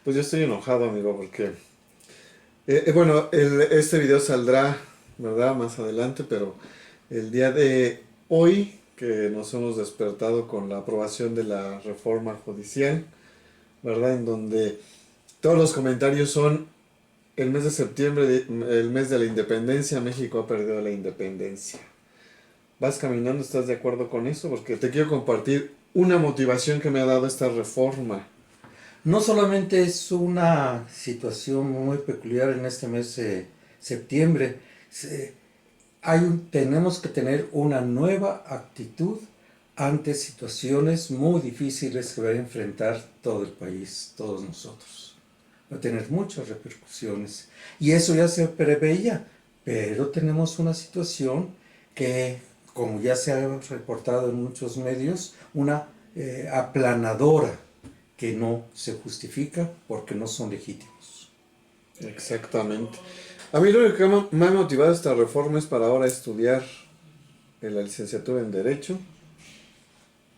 Pues yo estoy enojado, amigo, porque, bueno, este video saldrá, ¿verdad? Más adelante, pero el día de hoy, que nos hemos despertado con la aprobación de la reforma judicial, ¿verdad? En donde todos los comentarios son: el mes de septiembre, el mes de la independencia, México ha perdido la independencia. ¿Vas caminando? ¿Estás de acuerdo con eso? Porque te quiero compartir una motivación que me ha dado esta reforma. No solamente es una situación muy peculiar en este mes de septiembre, tenemos que tener una nueva actitud ante situaciones muy difíciles que va a enfrentar todo el país, todos nosotros. Va a tener muchas repercusiones y eso ya se preveía, pero tenemos una situación que, como ya se ha reportado en muchos medios, una aplanadora que no se justifica porque no son legítimos. Exactamente. A mí lo que me ha motivado esta reforma es para ahora estudiar en la licenciatura en Derecho,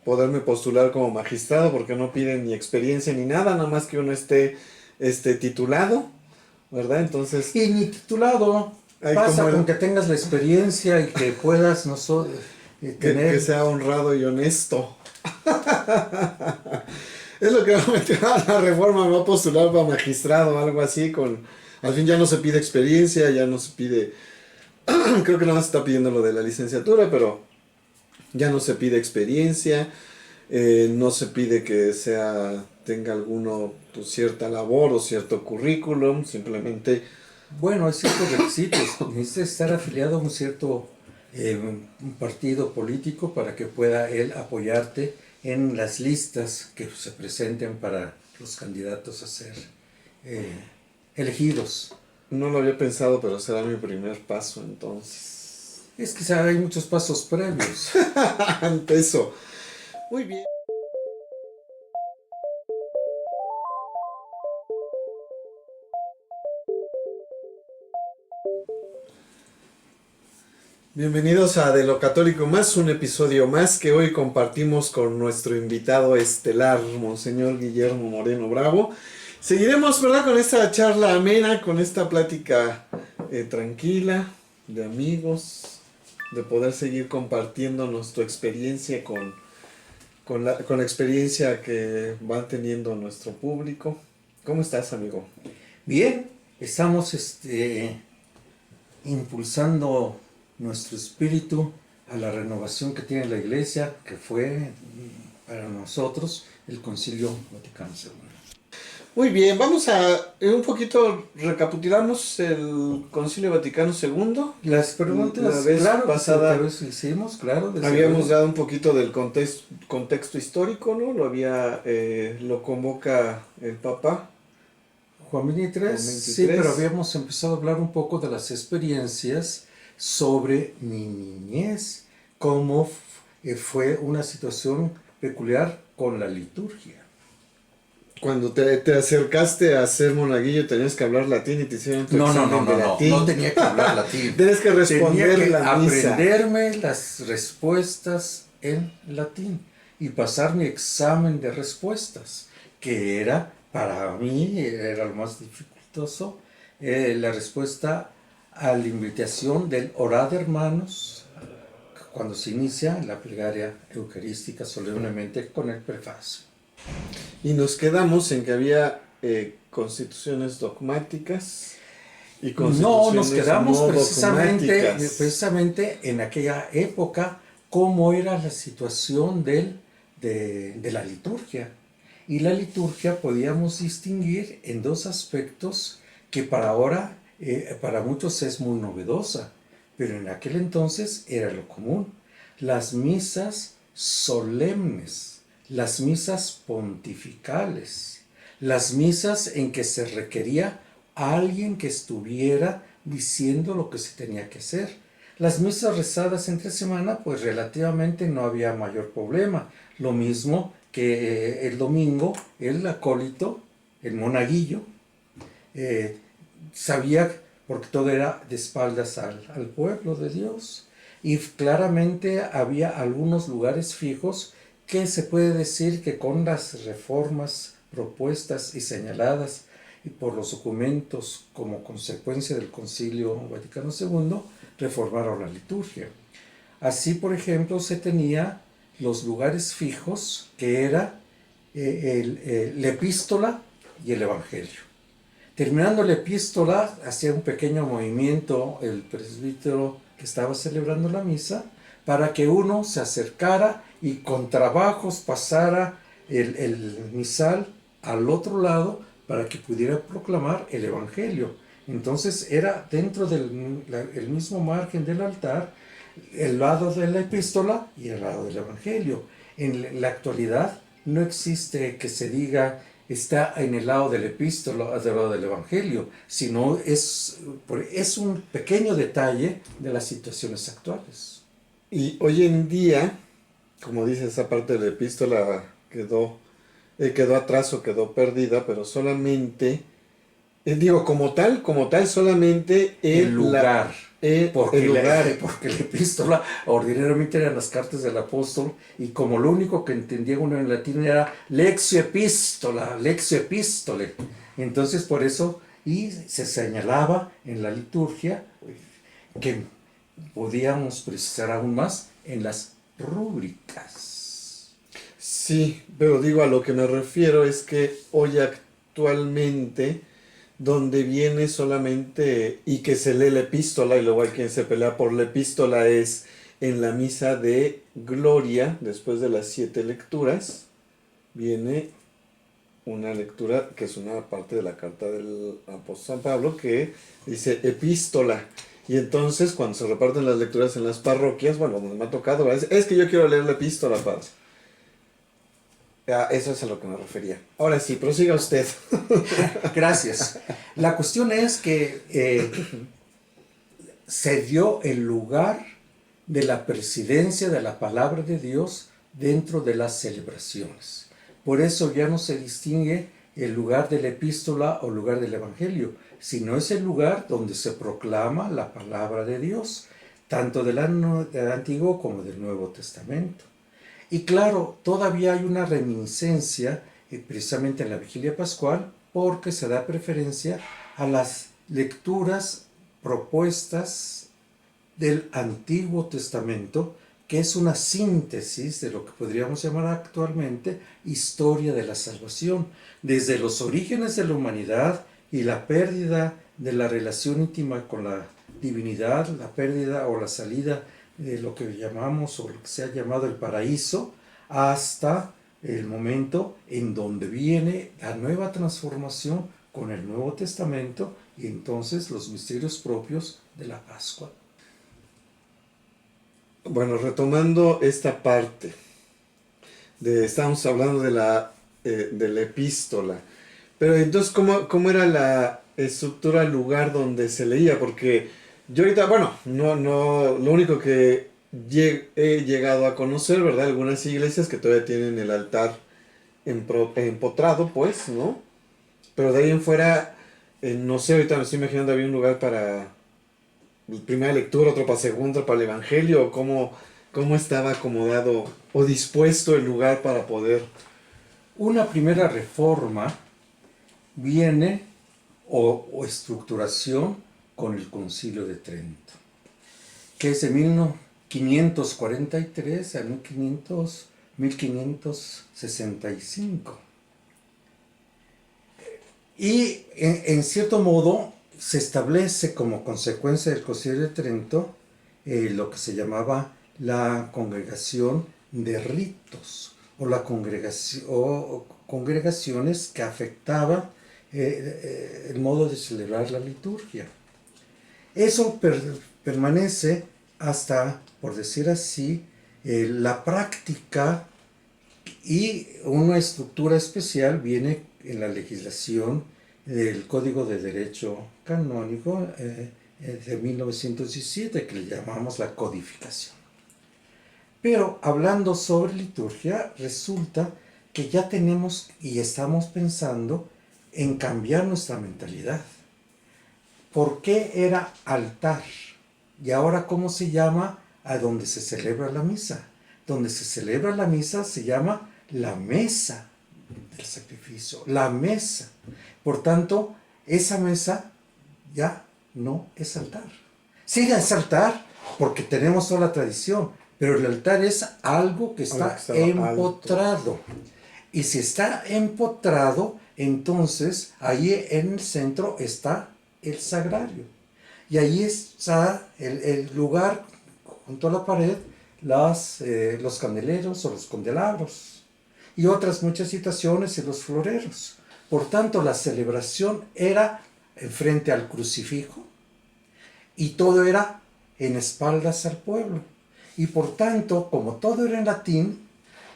poderme postular como magistrado, porque no piden ni experiencia ni nada, nada más que uno esté titulado, ¿verdad? Entonces, Y ni titulado, pasa con que tengas la experiencia y que puedas tener... que sea honrado y honesto. Es lo que va a meter a la reforma, me va a postular para magistrado o algo así. Al fin ya no se pide experiencia, ya no se pide, creo que nada más se está pidiendo lo de la licenciatura, pero ya no se pide experiencia, no se pide que tenga alguno, pues, cierta labor o cierto currículum, simplemente... Bueno, hay ciertos requisitos, necesita estar afiliado a un cierto un partido político para que pueda él apoyarte en las listas que se presenten para los candidatos a ser elegidos. No lo había pensado, pero será mi primer paso entonces. Es que hay muchos pasos previos. Ante eso. Muy bien. Bienvenidos a De lo Católico Más, un episodio más que hoy compartimos con nuestro invitado estelar, Monseñor Guillermo Moreno Bravo. Seguiremos, ¿verdad?, con esta charla amena, con esta plática tranquila, de amigos, de poder seguir compartiendo nuestra experiencia con la experiencia que va teniendo nuestro público. ¿Cómo estás, amigo? Bien, estamos impulsando nuestro espíritu a la renovación que tiene la Iglesia, que fue para nosotros el Concilio Vaticano II. Muy bien, vamos a un poquito recapitulamos el Concilio Vaticano II. Las preguntas, la vez pasada hicimos, claro. Habíamos dado un poquito del contexto histórico, ¿no? Lo convoca el Papa Juan XXIII, sí, pero habíamos empezado a hablar un poco de las experiencias sobre mi niñez, cómo fue una situación peculiar con la liturgia. Cuando te acercaste a ser monaguillo tenías que hablar latín y te hicieron tu examen de latín. No tenía que hablar latín. Tienes que responder tenía que la misa. Aprenderme las respuestas en latín y pasar mi examen de respuestas, que era, para mí, era lo más dificultoso, la respuesta a la invitación del Orad Hermanos, cuando se inicia la plegaria eucarística solemnemente con el prefacio. Y nos quedamos en que había constituciones dogmáticas y constituciones no nos quedamos no precisamente en aquella época, cómo era la situación de la liturgia. Y la liturgia podíamos distinguir en dos aspectos que para ahora, para muchos es muy novedosa, pero en aquel entonces era lo común. Las misas solemnes, las misas pontificales, las misas en que se requería a alguien que estuviera diciendo lo que se tenía que hacer. Las misas rezadas entre semana, pues relativamente no había mayor problema. Lo mismo que el domingo, el acólito, el monaguillo, sabía, porque todo era de espaldas al pueblo de Dios. Y claramente había algunos lugares fijos que se puede decir que con las reformas propuestas y señaladas y por los documentos como consecuencia del Concilio Vaticano II, reformaron la liturgia. Así, por ejemplo, se tenía los lugares fijos, que era la epístola y el evangelio. Terminando la epístola, hacía un pequeño movimiento el presbítero que estaba celebrando la misa para que uno se acercara y con trabajos pasara el misal al otro lado para que pudiera proclamar el evangelio. Entonces era dentro del mismo margen del altar el lado de la epístola y el lado del evangelio. En la actualidad no existe que se diga está en el lado de la epístola, del lado del evangelio, sino es un pequeño detalle de las situaciones actuales. Y hoy en día, como dice, esa parte de la epístola quedó atrás o quedó perdida, pero solamente, como tal, solamente el lugar. Porque lugar. Porque la epístola ordinariamente eran las cartas del apóstol, y como lo único que entendía uno en latín era lectio epístola, lectio epístole. Entonces por eso, y se señalaba en la liturgia que podíamos precisar aún más en las rúbricas. Sí, pero a lo que me refiero es que hoy actualmente, donde viene solamente y que se lee la epístola, y luego hay quien se pelea por la epístola, es en la misa de Gloria, después de las 7 lecturas, viene una lectura que es una parte de la carta del apóstol San Pablo que dice epístola. Y entonces cuando se reparten las lecturas en las parroquias, bueno, me ha tocado, es que yo quiero leer la epístola, padre. Eso es a lo que me refería. Ahora sí, prosiga usted. Gracias. La cuestión es que se dio el lugar de la presidencia de la palabra de Dios dentro de las celebraciones. Por eso ya no se distingue el lugar de la epístola o lugar del evangelio, sino es el lugar donde se proclama la palabra de Dios, tanto del Antiguo como del Nuevo Testamento. Y claro, todavía hay una reminiscencia, precisamente en la Vigilia Pascual, porque se da preferencia a las lecturas propuestas del Antiguo Testamento, que es una síntesis de lo que podríamos llamar actualmente historia de la salvación, desde los orígenes de la humanidad y la pérdida de la relación íntima con la divinidad, la pérdida o la salida de lo que llamamos o lo que se ha llamado el paraíso, hasta el momento en donde viene la nueva transformación con el Nuevo Testamento y entonces los misterios propios de la Pascua. Bueno, retomando esta parte, estamos hablando de la epístola, pero entonces, ¿cómo era la estructura, el lugar donde se leía? Porque yo ahorita, bueno, no, lo único que he llegado a conocer, ¿verdad? Algunas iglesias que todavía tienen el altar empotrado, pues, ¿no? Pero de ahí en fuera, no sé, ahorita me estoy imaginando, había un lugar para primera lectura, otro para segunda, para el evangelio, cómo estaba acomodado o dispuesto el lugar para poder. Una primera reforma viene o estructuración con el Concilio de Trento, que es de 1543 a 1565. Y en cierto modo se establece como consecuencia del Concilio de Trento lo que se llamaba la congregación de ritos o la congregaciones que afectaban el modo de celebrar la liturgia. Eso permanece hasta, por decir así, la práctica, y una estructura especial viene en la legislación del Código de Derecho Canónico de 1917, que le llamamos la codificación. Pero hablando sobre liturgia, resulta que ya tenemos y estamos pensando en cambiar nuestra mentalidad. ¿Por qué era altar? Y ahora, ¿cómo se llama a donde se celebra la misa? Donde se celebra la misa se llama la mesa del sacrificio, la mesa. Por tanto, esa mesa ya no es altar. Sí es altar porque tenemos toda la tradición, pero el altar es algo que está empotrado. Alto. Y si está empotrado, entonces ahí en el centro está el sagrario. Y ahí está el lugar, junto a la pared, los candeleros o los candelabros. Y otras muchas situaciones y los floreros. Por tanto, la celebración era frente al crucifijo y todo era en espaldas al pueblo. Y por tanto, como todo era en latín,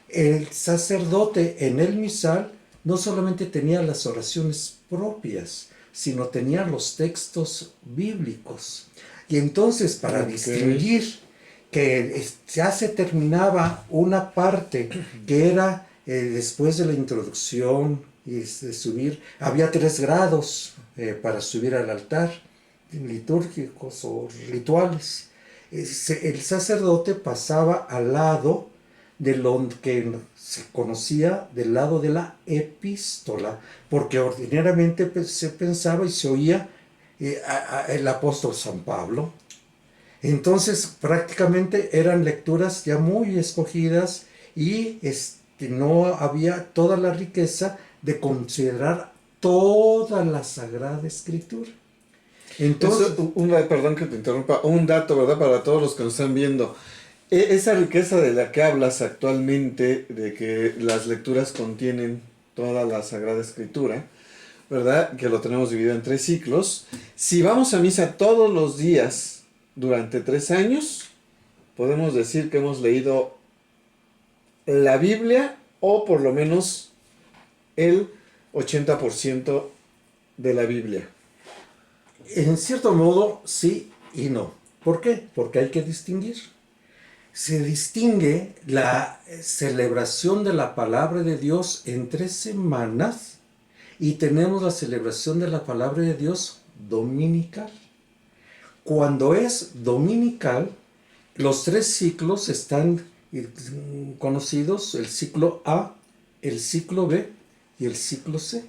el sacerdote en el misal no solamente tenía las oraciones propias, sino tenía los textos bíblicos. Y entonces, para distinguir que ya se terminaba una parte que era después de la introducción y de subir, había 3 grados para subir al altar, litúrgicos o rituales. El sacerdote pasaba al lado de lo que se conocía del lado de la epístola, porque ordinariamente se pensaba y se oía el apóstol San Pablo. Entonces prácticamente eran lecturas ya muy escogidas y no había toda la riqueza de considerar toda la Sagrada Escritura. Entonces, perdón que te interrumpa, un dato, ¿verdad? Para todos los que nos están viendo. Esa riqueza de la que hablas actualmente, de que las lecturas contienen toda la Sagrada Escritura, ¿verdad? Que lo tenemos dividido en 3 ciclos. Si vamos a misa todos los días durante 3 años, podemos decir que hemos leído la Biblia o por lo menos el 80% de la Biblia. En cierto modo, sí y no. ¿Por qué? Porque hay que distinguir. Se distingue la celebración de la palabra de Dios en 3 semanas y tenemos la celebración de la palabra de Dios dominical. Cuando es dominical, los 3 ciclos están conocidos, el ciclo A, el ciclo B y el ciclo C.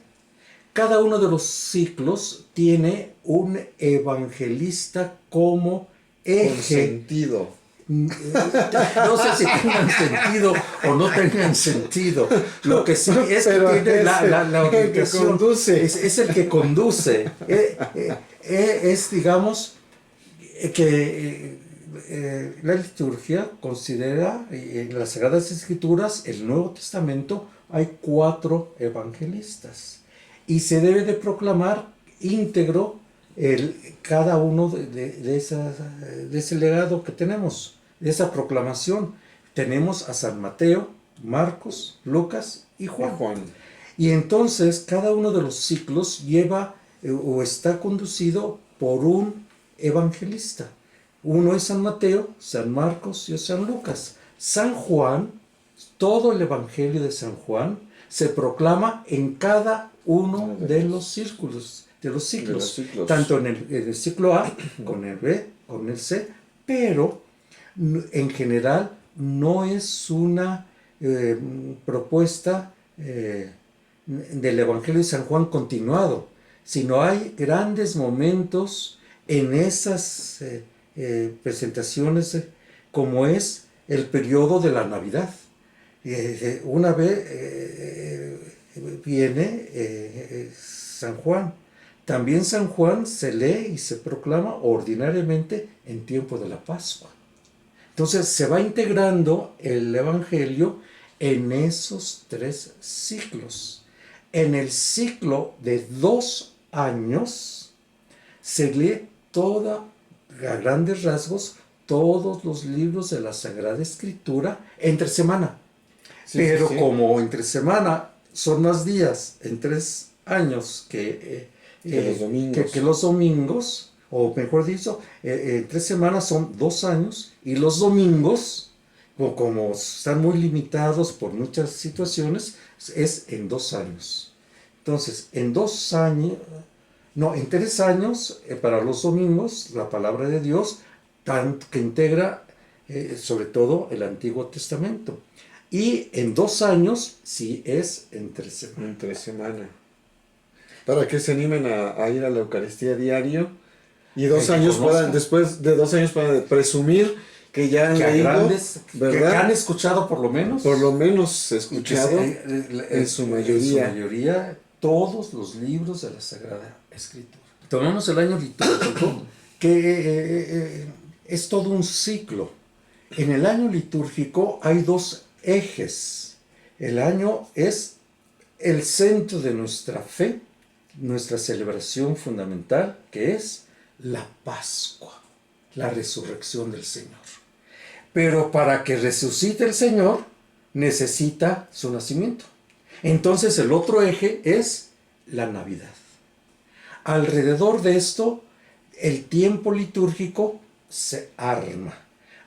Cada uno de los ciclos tiene un evangelista como eje. Con sentido. No sé si tengan sentido o no tengan sentido. Lo que sí es que tiene la orientación. Es el que conduce. Es, digamos, que la liturgia considera en las Sagradas Escrituras, el Nuevo Testamento, hay 4 evangelistas. Y se debe de proclamar íntegro cada uno de ese legado que tenemos, de esa proclamación. Tenemos a San Mateo, Marcos, Lucas y Juan. Y entonces cada uno de los ciclos lleva o está conducido por un evangelista. Uno es San Mateo, San Marcos y San Lucas. San Juan, todo el evangelio de San Juan se proclama en cada uno de los ciclos, tanto en el ciclo A, con el B, con el C, pero en general no es una propuesta del Evangelio de San Juan continuado, sino hay grandes momentos en esas presentaciones, como es el periodo de la Navidad. Una vez viene San Juan. También San Juan se lee y se proclama ordinariamente en tiempo de la Pascua. Entonces se va integrando el Evangelio en esos 3 ciclos. En el ciclo de 2 años se lee a grandes rasgos, todos los libros de la Sagrada Escritura entre semana. Pero como entre semana son más días en 3 años que los domingos, o mejor dicho, 3 semanas son 2 años, y los domingos, como están muy limitados por muchas situaciones, es en 2 años. Entonces, en 3 años, para los domingos, la palabra de Dios, que integra sobre todo el Antiguo Testamento. Y en 2 años, si es entre semana. Entre semana. Para que se animen a ir a la Eucaristía diario y 2 años puedan, después de 2 años puedan presumir que ya han leído, grandes, ¿verdad? que han escuchado por lo menos. Por lo menos escuchado en su mayoría todos los libros de la Sagrada Escritura. Tomemos el año litúrgico, que es todo un ciclo. En el año litúrgico hay 2 ejes. El año es el centro de nuestra fe, nuestra celebración fundamental, que es la Pascua, la resurrección del Señor. Pero para que resucite el Señor, necesita su nacimiento. Entonces el otro eje es la Navidad. Alrededor de esto, el tiempo litúrgico se arma.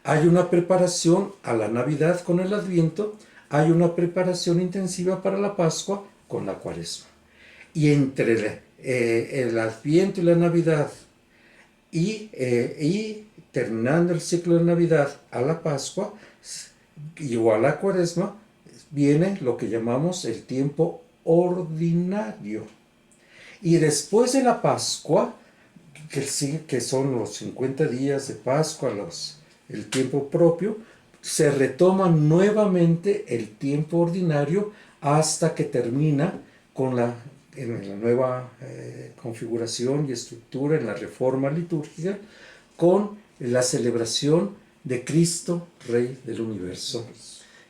Hay una preparación a la Navidad con el Adviento, hay una preparación intensiva para la Pascua con la Cuaresma. Y entre el Adviento y la Navidad y terminando el ciclo de Navidad a la Pascua o a la Cuaresma, viene lo que llamamos el tiempo ordinario. Y después de la Pascua, que son los 50 días de Pascua, el tiempo propio, se retoma nuevamente el tiempo ordinario hasta que termina en la nueva configuración y estructura, en la reforma litúrgica, con la celebración de Cristo, Rey del Universo,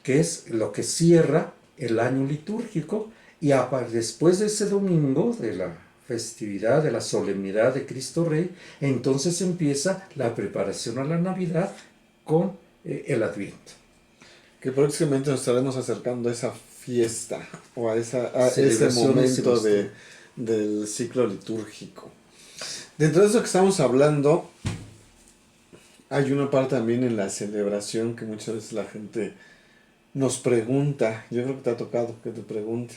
que es lo que cierra el año litúrgico, y después de ese domingo de la festividad, de la solemnidad de Cristo Rey, entonces empieza la preparación a la Navidad con el Adviento. Que próximamente nos estaremos acercando a esa fiesta o a ese momento del ciclo litúrgico. Dentro de eso que estamos hablando, hay una parte también en la celebración que muchas veces la gente nos pregunta. Yo creo que te ha tocado que te pregunten.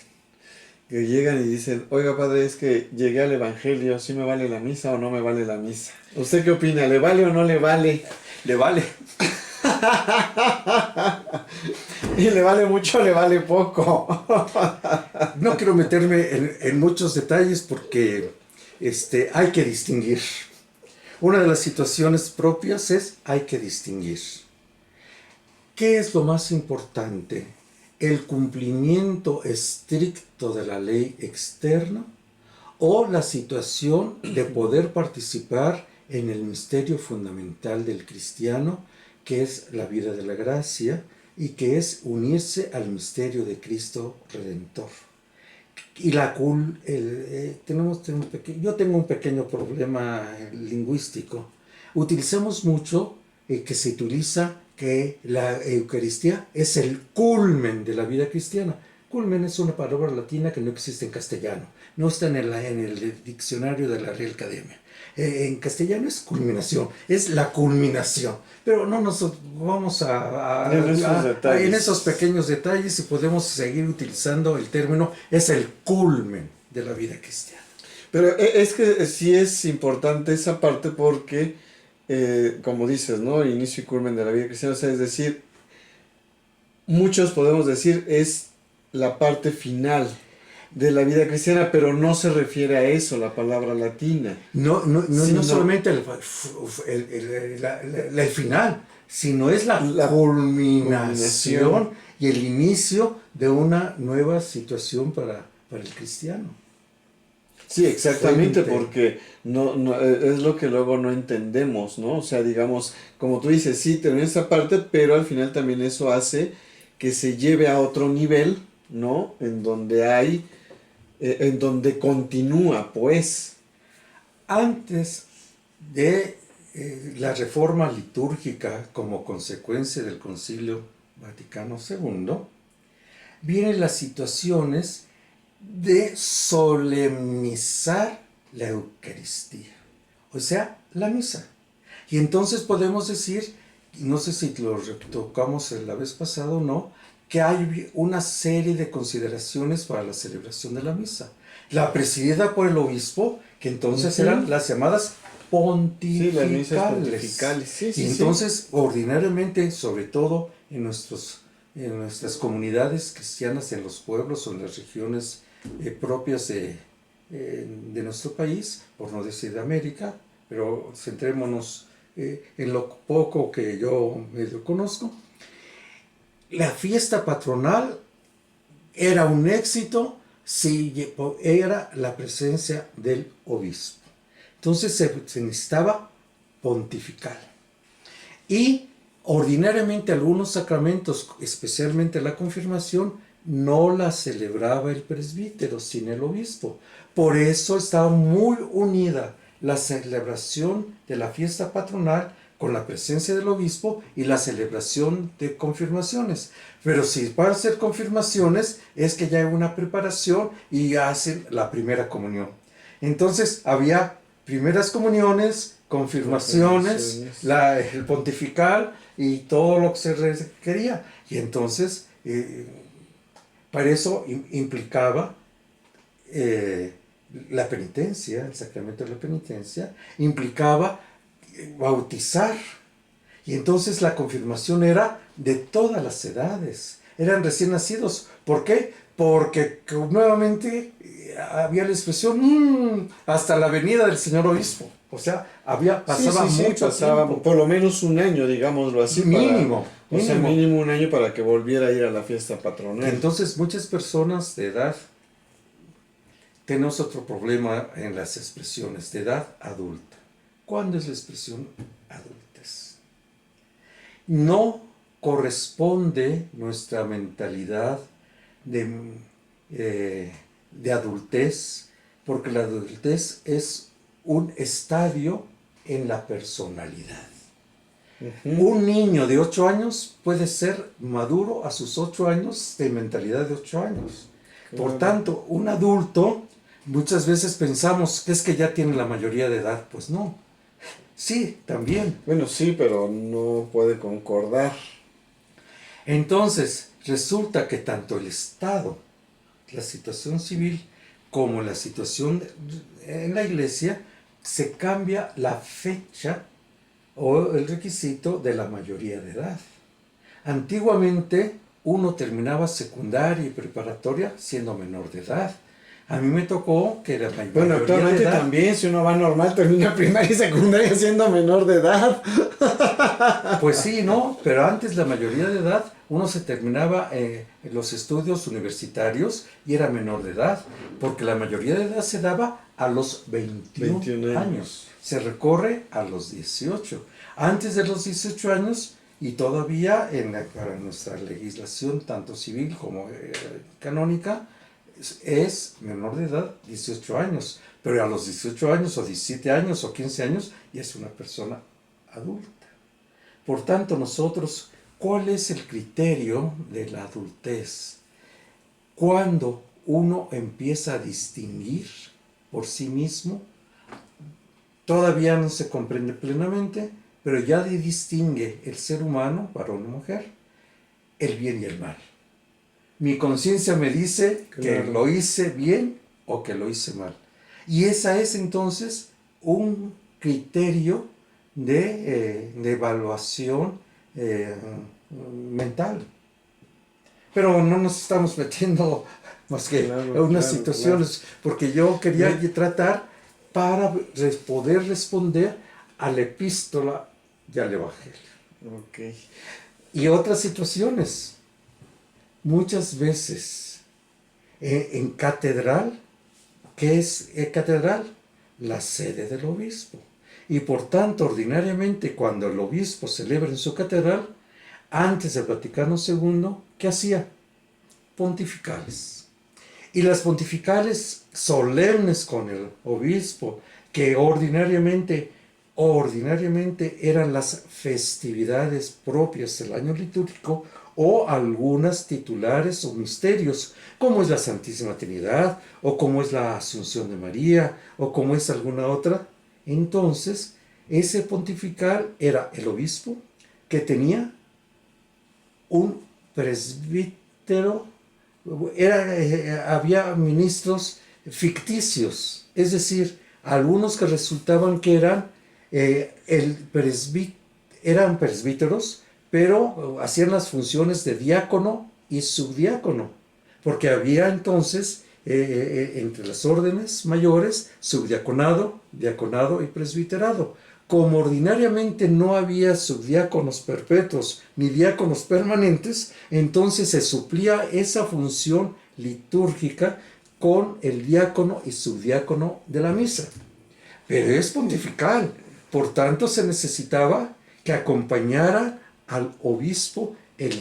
Que llegan y dicen, oiga padre, es que llegué al Evangelio, ¿sí me vale la misa o no me vale la misa? ¿Usted qué opina? ¿Le vale o no le vale? Le vale. Y le vale mucho, le vale poco. No quiero meterme en muchos detalles porque hay que distinguir. Una de las situaciones propias es hay que distinguir. ¿Qué es lo más importante? ¿El cumplimiento estricto de la ley externa o la situación de poder participar en el misterio fundamental del cristiano, que es la vida de la gracia y que es unirse al misterio de Cristo Redentor? Y yo tengo un pequeño problema lingüístico. Utilizamos mucho que se utiliza que la Eucaristía es el culmen de la vida cristiana. Culmen es una palabra latina que no existe en castellano, no está en el diccionario de la Real Academia. En castellano es culminación, es la culminación. Pero no nos vamos en esos pequeños detalles, y podemos seguir utilizando el término, es el culmen de la vida cristiana. Pero es que sí es importante esa parte porque, como dices, ¿no? Inicio y culmen de la vida cristiana, o sea, es decir, muchos podemos decir es la parte final de la vida cristiana, pero no se refiere a eso la palabra latina. No solamente el final, sino es la culminación y el inicio de una nueva situación para el cristiano. Sí, exactamente, porque no es lo que luego no entendemos, ¿no? O sea, digamos, como tú dices, sí, termina esa parte, pero al final también eso hace que se lleve a otro nivel, ¿no? En donde continúa, pues. Antes de la reforma litúrgica como consecuencia del Concilio Vaticano II, vienen las situaciones de solemnizar la Eucaristía, o sea, la misa. Y entonces podemos decir, no sé si lo retocamos la vez pasada o no, que hay una serie de consideraciones para la celebración de la misa. La presidida por el obispo, que entonces eran las llamadas pontificales. Sí, las misas pontificales. Sí, y entonces, ordinariamente, sobre todo en nuestros en nuestras comunidades cristianas, en los pueblos o en las regiones propias de nuestro país, por no decir de América, pero centrémonos en lo poco que yo medio conozco. La fiesta patronal era un éxito si era la presencia del obispo. Entonces se necesitaba pontificar. Y ordinariamente algunos sacramentos, especialmente la confirmación, no la celebraba el presbítero, sino el obispo. Por eso estaba muy unida la celebración de la fiesta patronal con la presencia del obispo y la celebración de confirmaciones. Pero si para hacer confirmaciones es que ya hay una preparación y hacen la primera comunión. Entonces había primeras comuniones, confirmaciones, el pontifical y todo lo que se requería. Y entonces, para eso implicaba la penitencia, el sacramento de la penitencia, implicaba bautizar. Y entonces la confirmación era de todas las edades, eran recién nacidos. ¿Por qué? Porque nuevamente había la expresión hasta la venida del señor obispo. O sea, pasaba mucho tiempo. Por lo menos un año, digámoslo así. Mínimo. O sea, mínimo un año para que volviera a ir a la fiesta patronal. Entonces, muchas personas de edad, tenemos otro problema en las expresiones de edad adulta. ¿Cuándo es la expresión adultez? No corresponde nuestra mentalidad de adultez, porque la adultez es un estadio en la personalidad. Un niño de 8 años puede ser maduro a sus 8 años de mentalidad de 8 años. Por tanto, un adulto, muchas veces pensamos que es que ya tiene la mayoría de edad. Pues no. Sí, también. Bueno, sí, pero no puede concordar. Entonces, resulta que tanto el Estado, la situación civil, como la situación en la iglesia, se cambia la fecha o el requisito de la mayoría de edad. Antiguamente, uno terminaba secundaria y preparatoria siendo menor de edad. A mí me tocó que la mayoría bueno, actualmente de edad, también, si uno va normal, termina primaria y secundaria siendo menor de edad. Pues sí, ¿no? Pero antes la mayoría de edad, uno se terminaba los estudios universitarios y era menor de edad, porque la mayoría de edad se daba a los 21 años. Se recorre a los 18. Antes de los 18 años, y todavía para nuestra legislación, tanto civil como canónica, es menor de edad 18 años, pero a los 18 años o 17 años o 15 años ya es una persona adulta. Por tanto, nosotros, ¿cuál es el criterio de la adultez? Cuando uno empieza a distinguir por sí mismo, todavía no se comprende plenamente, pero ya distingue el ser humano, varón o mujer, el bien y el mal. Mi conciencia me dice que lo hice bien o que lo hice mal. Y esa es entonces un criterio de evaluación mental. Pero no nos estamos metiendo más que en unas situaciones, porque yo quería tratar para poder responder a la epístola y al evangelio. Okay. Y otras situaciones. Muchas veces en catedral, ¿qué es catedral? La sede del obispo. Y por tanto, ordinariamente, cuando el obispo celebra en su catedral, antes del Vaticano II, ¿qué hacía? Pontificales. Y las pontificales solemnes con el obispo, que ordinariamente eran las festividades propias del año litúrgico, o algunas titulares o misterios, como es la Santísima Trinidad, o como es la Asunción de María, o como es alguna otra. Entonces, ese pontifical era el obispo, que tenía un presbítero, había ministros ficticios, es decir, algunos que resultaban que eran presbíteros, pero hacían las funciones de diácono y subdiácono, porque había entonces entre las órdenes mayores subdiaconado, diaconado y presbiterado. Como ordinariamente no había subdiáconos perpetuos ni diáconos permanentes, entonces se suplía esa función litúrgica con el diácono y subdiácono de la misa. Pero es pontifical, por tanto se necesitaba que acompañara al obispo el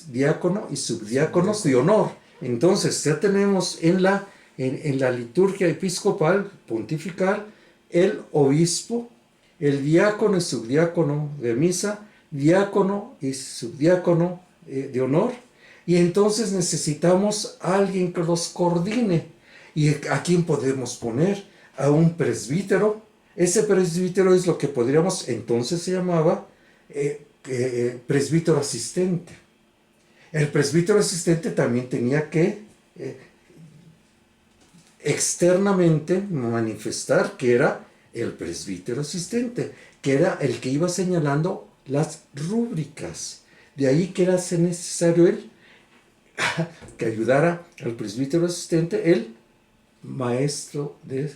diácono y subdiáconos de honor. Entonces ya tenemos en la liturgia episcopal, pontifical, el obispo, el diácono y subdiácono de misa, diácono y subdiácono de honor, y entonces necesitamos a alguien que los coordine. ¿Y a quién podemos poner? A un presbítero. Ese presbítero es lo que podríamos, entonces se llamaba presbítero asistente. El presbítero asistente también tenía que externamente manifestar que era el presbítero asistente, que era el que iba señalando las rúbricas. De ahí que era necesario él que ayudara al presbítero asistente, el maestro de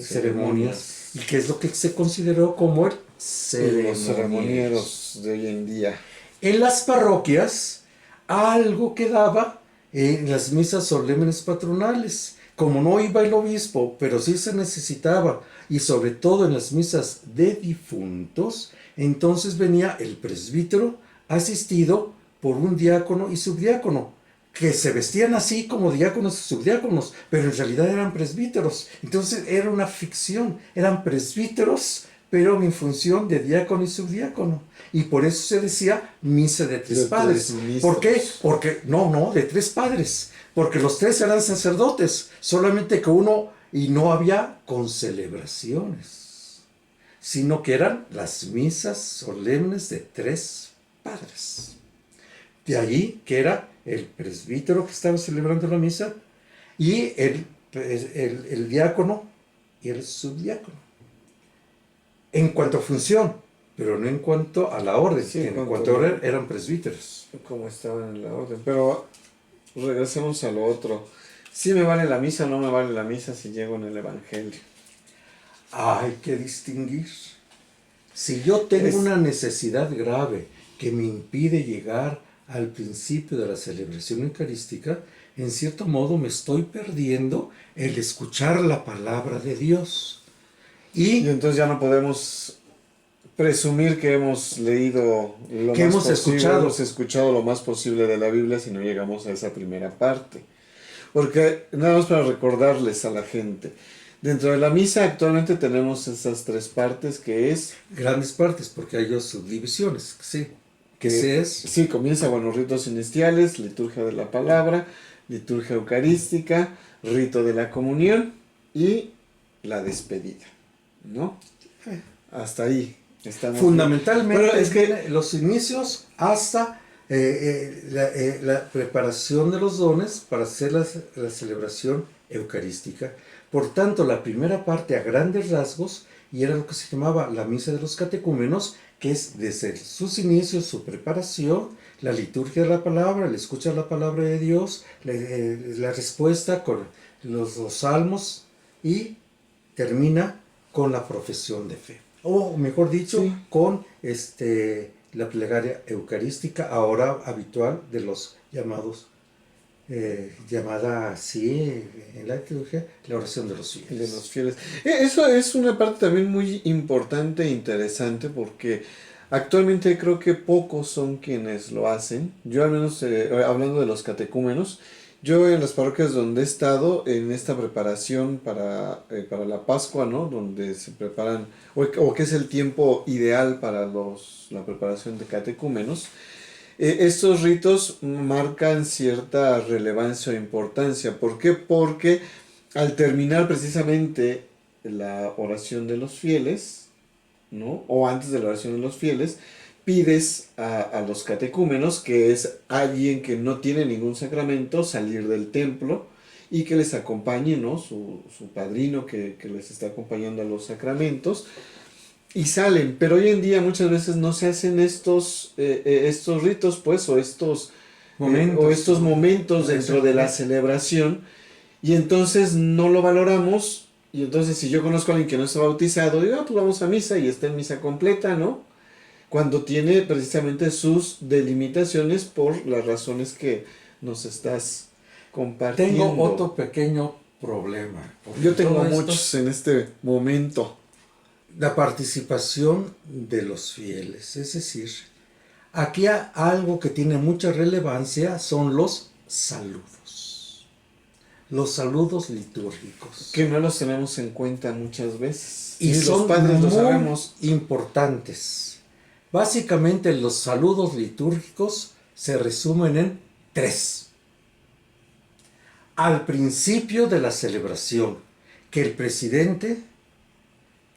ceremonias, y que es lo que se consideró como el ceremonieros de hoy en día. En las parroquias algo quedaba en las misas solemnes patronales. Como no iba el obispo, pero sí se necesitaba, y sobre todo en las misas de difuntos, entonces venía el presbítero asistido por un diácono y subdiácono, que se vestían así como diáconos y subdiáconos, pero en realidad eran presbíteros. Entonces era una ficción, eran presbíteros, pero en función de diácono y subdiácono. Y por eso se decía misa de tres padres. ¿Por qué? Porque, no, de tres padres. Porque los tres eran sacerdotes, solamente que uno, y no había concelebraciones, sino que eran las misas solemnes de tres padres. De ahí que era el presbítero que estaba celebrando la misa y el diácono y el subdiácono. En cuanto a función, pero no en cuanto a la orden, Sí, en cuanto a orden eran presbíteros. Como estaban en la orden. Pero regresemos a lo otro. ¿Sí me vale la misa o no me vale la misa si llego en el Evangelio? Hay que distinguir. Si yo tengo una necesidad grave que me impide llegar al principio de la celebración eucarística, en cierto modo me estoy perdiendo el escuchar la palabra de Dios. Y entonces ya no podemos presumir que hemos leído lo que más hemos posible, hemos escuchado lo más posible de la Biblia si no llegamos a esa primera parte. Porque, nada más para recordarles a la gente, dentro de la misa actualmente tenemos esas tres partes que es... Grandes partes, porque hay dos subdivisiones, sí. Sí, comienza, ritos iniciales, liturgia de la palabra, liturgia eucarística, rito de la comunión y la despedida, ¿no? Hasta ahí estamos. Fundamentalmente, pero es que los inicios hasta la preparación de los dones para hacer la celebración eucarística. Por tanto, la primera parte a grandes rasgos, y era lo que se llamaba la misa de los catecúmenos, que es desde sus inicios, su preparación, la liturgia de la palabra, el escuchar la palabra de Dios, la respuesta con los salmos, y termina con la profesión de fe. O mejor dicho, sí, con la plegaria eucarística, ahora habitual de los llamados, llamada así en la liturgia, la oración de los fieles. De los fieles. Eso es una parte también muy importante e interesante, porque actualmente creo que pocos son quienes lo hacen. Yo al menos, hablando de los catecúmenos, yo en las parroquias donde he estado, en esta preparación para la Pascua, ¿no? Donde se preparan, o que es el tiempo ideal para la preparación de catecúmenos, estos ritos marcan cierta relevancia o importancia. ¿Por qué? Porque al terminar precisamente la oración de los fieles, ¿no? O antes de la oración de los fieles, pides a los catecúmenos, que es alguien que no tiene ningún sacramento, salir del templo y que les acompañe, ¿no? Su padrino que les está acompañando a los sacramentos. y salen, pero hoy en día muchas veces no se hacen estos ritos, pues, o estos momentos dentro de la celebración, y entonces no lo valoramos, y entonces si yo conozco a alguien que no está bautizado, digo, pues vamos a misa y está en misa completa, ¿no? Cuando tiene precisamente sus delimitaciones por las razones que nos estás compartiendo. Tengo otro pequeño problema. Yo tengo muchos en este momento. La participación de los fieles, es decir, aquí algo que tiene mucha relevancia son los saludos litúrgicos. Que no los tenemos en cuenta muchas veces. Y son los padres lo sabemos. Importantes. Básicamente los saludos litúrgicos se resumen en 3. Al principio de la celebración, que el presidente,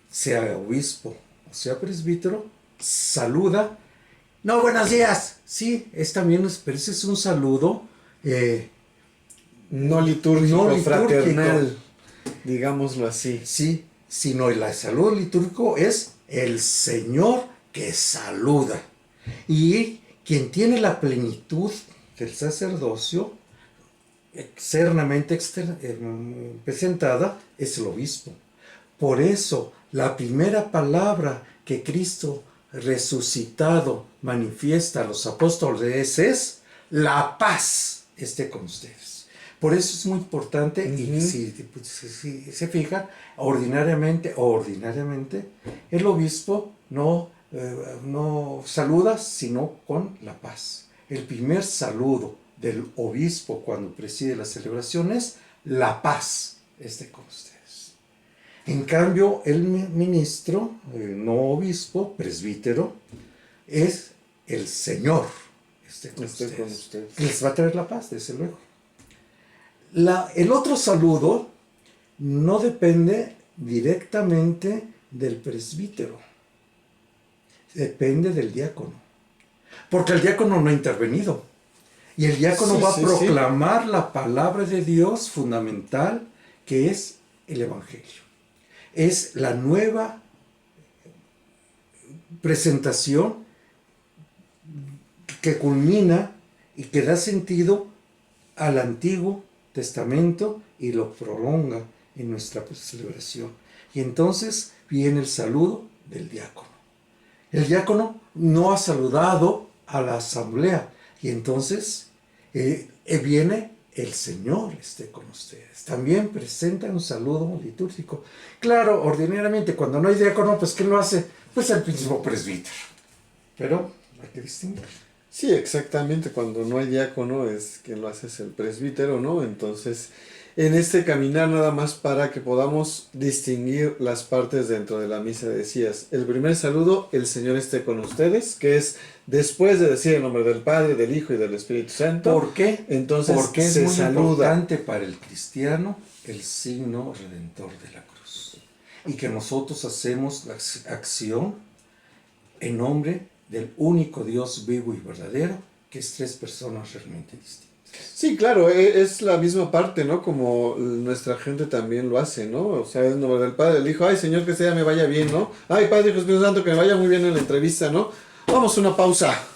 sea obispo o sea presbítero, saluda. No, buenos días. Sí, pero ese es un saludo no litúrgico, fraternal, digámoslo así. Sí, sino el saludo litúrgico es el Señor que saluda. Y quien tiene la plenitud del sacerdocio externamente presentada es el obispo. Por eso, la primera palabra que Cristo resucitado manifiesta a los apóstoles es: la paz esté con ustedes. Por eso es muy importante, y si se fijan, ordinariamente, el obispo no saluda sino con la paz. El primer saludo del obispo cuando preside la celebración es: la paz esté con ustedes. En cambio, el ministro, no obispo, presbítero, es el Señor esté con ustedes. Les va a traer la paz, desde luego. El otro saludo no depende directamente del presbítero, depende del diácono, porque el diácono no ha intervenido, y el diácono va a proclamar la palabra de Dios fundamental, que es el Evangelio. Es la nueva presentación que culmina y que da sentido al Antiguo Testamento y lo prolonga en nuestra celebración. Y entonces viene el saludo del diácono. El diácono no ha saludado a la asamblea, y entonces viene: el Señor esté con ustedes. También presenta un saludo litúrgico. Claro, ordinariamente, cuando no hay diácono, pues ¿quién lo hace? Pues el mismo presbítero. Pero hay que distinguir. Sí, exactamente. Cuando no hay diácono, es quien lo hace es el presbítero, ¿no? Entonces, en este caminar, nada más para que podamos distinguir las partes dentro de la misa, decías: el primer saludo, el Señor esté con ustedes, que es después de decir el nombre del Padre, del Hijo y del Espíritu Santo. ¿Por qué? Entonces porque es se muy saluda. Importante para el cristiano el signo redentor de la cruz. Y que nosotros hacemos la acción en nombre del único Dios vivo y verdadero, que es 3 personas realmente distintas. Sí, claro, es la misma parte, ¿no? Como nuestra gente también lo hace, ¿no? O sea, el nombre del Padre, del Hijo: ay, Señor, que sea me vaya bien, ¿no? Ay, Padre, Hijo, Espíritu Santo, que me vaya muy bien en la entrevista, ¿no? Vamos a una pausa.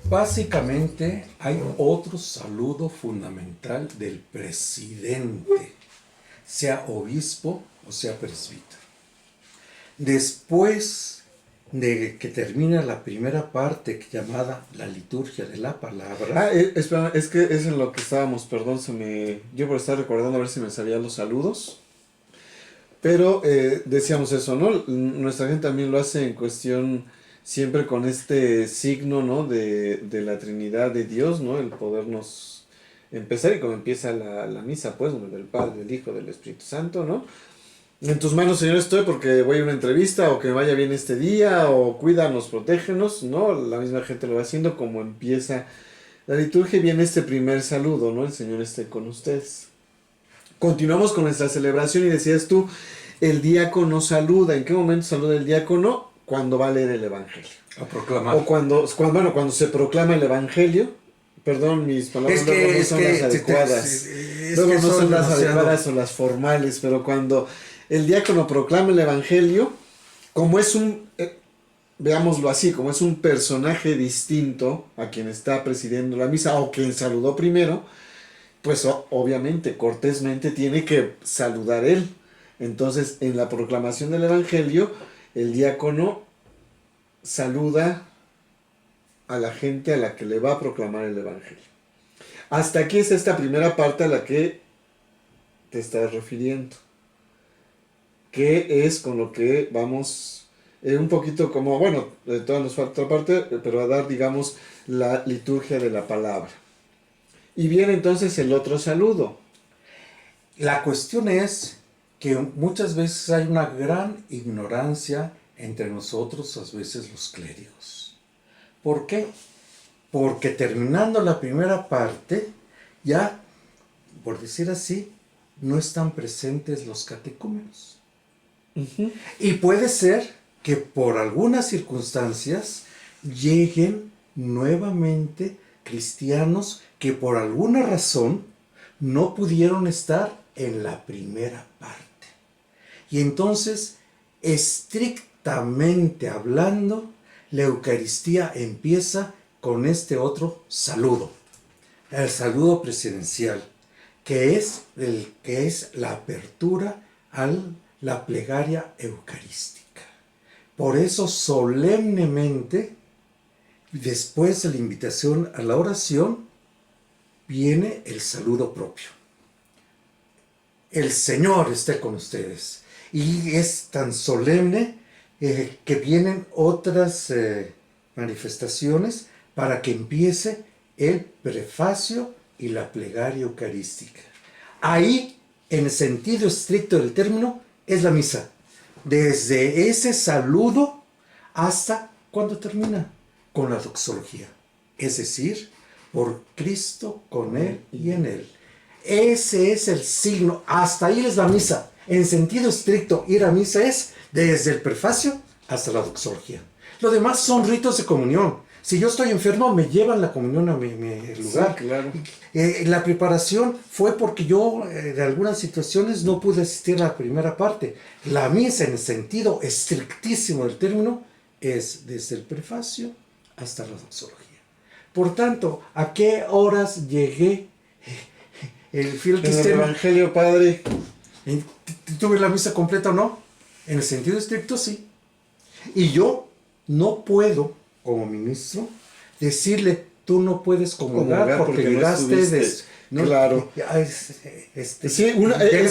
Básicamente hay otro saludo fundamental del presidente, sea obispo o sea presbítero. Después de que termina la primera parte llamada la liturgia de la palabra. Espera, es que es en lo que estábamos, perdón, yo por estar recordando a ver si me salían los saludos. Pero decíamos eso, ¿no? Nuestra gente también lo hace en cuestión siempre con este signo, ¿no? De la Trinidad de Dios, ¿no? El podernos empezar, y como empieza la misa, pues, del Padre, del Hijo, del Espíritu Santo, ¿no? En tus manos, Señor, estoy, porque voy a una entrevista, o que me vaya bien este día, o cuídanos, protégenos, ¿no? La misma gente lo va haciendo como empieza la liturgia, y viene este primer saludo, ¿no? El Señor esté con ustedes. Continuamos con nuestra celebración, y decías tú, el diácono saluda. ¿En qué momento saluda el diácono? cuando va a leer el Evangelio. A proclamar. O cuando se proclama el Evangelio. Perdón, mis palabras luego no son las adecuadas. Luego no son las adecuadas o las formales, pero cuando el diácono proclama el Evangelio, como es veámoslo así, como es un personaje distinto a quien está presidiendo la misa o quien saludó primero, pues obviamente, cortésmente tiene que saludar él. Entonces, en la proclamación del Evangelio, el diácono saluda a la gente a la que le va a proclamar el Evangelio. Hasta aquí es esta primera parte a la que te estás refiriendo, que es con lo que vamos un poquito como, bueno, todavía nos falta otra parte, pero a dar, digamos, la liturgia de la palabra. Y viene entonces el otro saludo. La cuestión es que muchas veces hay una gran ignorancia entre nosotros, a veces los clérigos. ¿Por qué? Porque terminando la primera parte, ya, por decir así, no están presentes los catecúmenos. Uh-huh. Y puede ser que por algunas circunstancias lleguen nuevamente cristianos que por alguna razón no pudieron estar en la primera parte. Y entonces, estrictamente hablando, la Eucaristía empieza con este otro saludo, el saludo presidencial, que es la apertura a la plegaria eucarística. Por eso solemnemente, después de la invitación a la oración, viene el saludo propio. El Señor esté con ustedes. Y es tan solemne que vienen otras manifestaciones para que empiece el prefacio y la plegaria eucarística. Ahí, en el sentido estricto del término, es la misa. Desde ese saludo hasta cuando termina con la doxología. Es decir, por Cristo, con Él y en Él. Ese es el signo. Hasta ahí es la misa. En sentido estricto, ir a misa es desde el prefacio hasta la doxología. Lo demás son ritos de comunión. Si yo estoy enfermo, me llevan la comunión a mi lugar. Sí, claro. La preparación fue porque yo, en algunas situaciones, no pude asistir a la primera parte. La misa, en el sentido estrictísimo del término, es desde el prefacio hasta la doxología. Por tanto, ¿a qué horas llegué? El fiel En el cristiano. Evangelio, Padre. ¿Tuve la misa completa o no? En el sentido estricto, sí. Y yo no puedo, como ministro, decirle, tú no puedes comulgar porque llegaste no, claro. Sí, es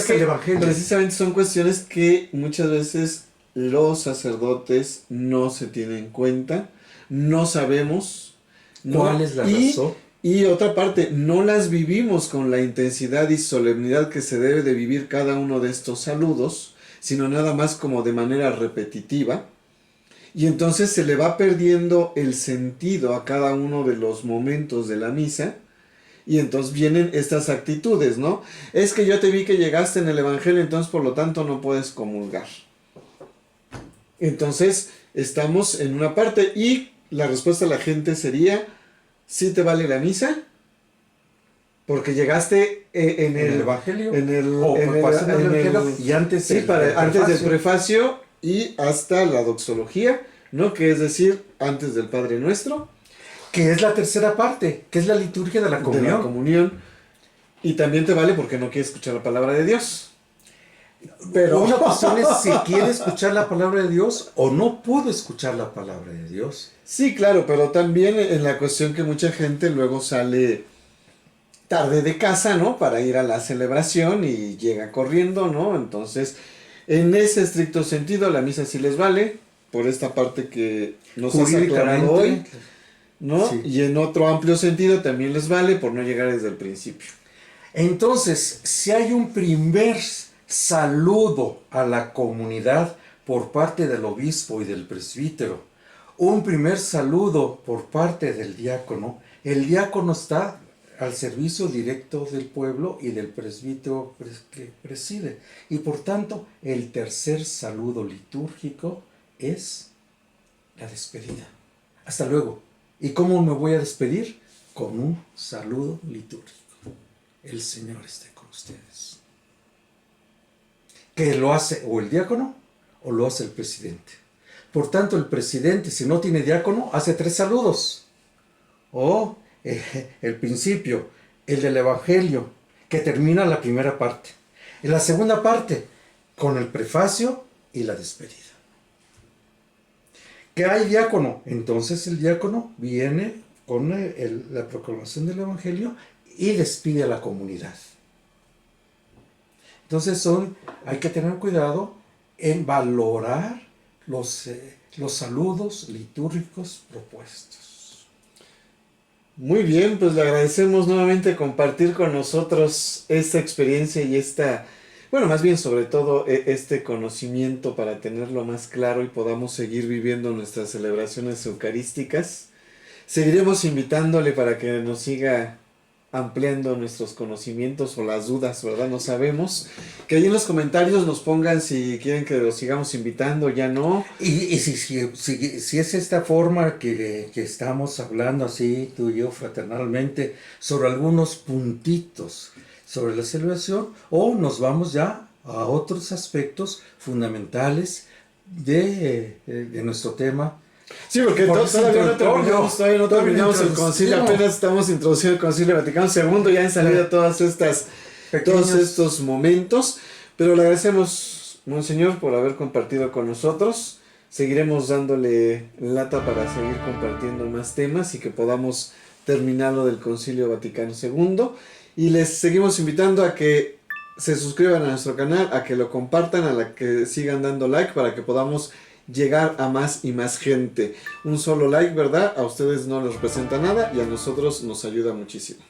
que el Evangelio. Precisamente son cuestiones que muchas veces los sacerdotes no se tienen en cuenta, no sabemos cuál es la razón. Y otra parte, no las vivimos con la intensidad y solemnidad que se debe de vivir cada uno de estos saludos, sino nada más como de manera repetitiva. Y entonces se le va perdiendo el sentido a cada uno de los momentos de la misa. Y entonces vienen estas actitudes, ¿no? Es que yo te vi que llegaste en el Evangelio, entonces por lo tanto no puedes comulgar. Entonces estamos en una parte y la respuesta de la gente sería, ¿sí te vale la misa? Porque llegaste en el Evangelio. Y antes, sí, antes del prefacio y hasta la doxología, ¿no? Que es decir, antes del Padre Nuestro. Que es la tercera parte, que es la liturgia de la comunión. De la comunión. Y también te vale porque no quieres escuchar la palabra de Dios. Pero una cuestión es si quiere escuchar la palabra de Dios o no pudo escuchar la palabra de Dios. Sí, claro, pero también en la cuestión que mucha gente luego sale tarde de casa, ¿no? Para ir a la celebración y llega corriendo, ¿no? Entonces, en ese estricto sentido, la misa sí les vale, por esta parte que nos has aclarado hoy, ¿no? Sí. Y en otro amplio sentido también les vale por no llegar desde el principio. Entonces, si hay un primer saludo a la comunidad por parte del obispo y del presbítero, un primer saludo por parte del diácono, el diácono está al servicio directo del pueblo y del presbítero que preside. Y por tanto, el tercer saludo litúrgico es la despedida. Hasta luego. ¿Y cómo me voy a despedir? Con un saludo litúrgico. El Señor esté con ustedes. ¿Que lo hace o el diácono o lo hace el presidente? Por tanto, el presidente, si no tiene diácono, hace 3 saludos. O el principio, el del Evangelio, que termina la primera parte. En la segunda parte, con el prefacio y la despedida. ¿Que hay diácono? Entonces el diácono viene con la proclamación del Evangelio y despide a la comunidad. Entonces hay que tener cuidado en valorar los saludos litúrgicos propuestos. Muy bien, pues le agradecemos nuevamente compartir con nosotros esta experiencia y bueno, más bien sobre todo este conocimiento para tenerlo más claro y podamos seguir viviendo nuestras celebraciones eucarísticas. Seguiremos invitándole para que nos siga ampliando nuestros conocimientos o las dudas, ¿verdad? No sabemos. Que ahí en los comentarios nos pongan si quieren que los sigamos invitando, ya no. Y si es esta forma que estamos hablando así, tú y yo, fraternalmente, sobre algunos puntitos sobre la celebración, o nos vamos ya a otros aspectos fundamentales de nuestro tema. Sí, porque todavía no terminamos el concilio, apenas estamos introduciendo el concilio Vaticano II, ya han salido todos estos momentos, pero le agradecemos, Monseñor, por haber compartido con nosotros. Seguiremos dándole lata para seguir compartiendo más temas y que podamos terminar lo del concilio Vaticano II. Y les seguimos invitando a que se suscriban a nuestro canal, a que lo compartan, a la que sigan dando like para que podamos llegar a más y más gente. Un solo like, ¿verdad? A ustedes no les representa nada y a nosotros nos ayuda muchísimo.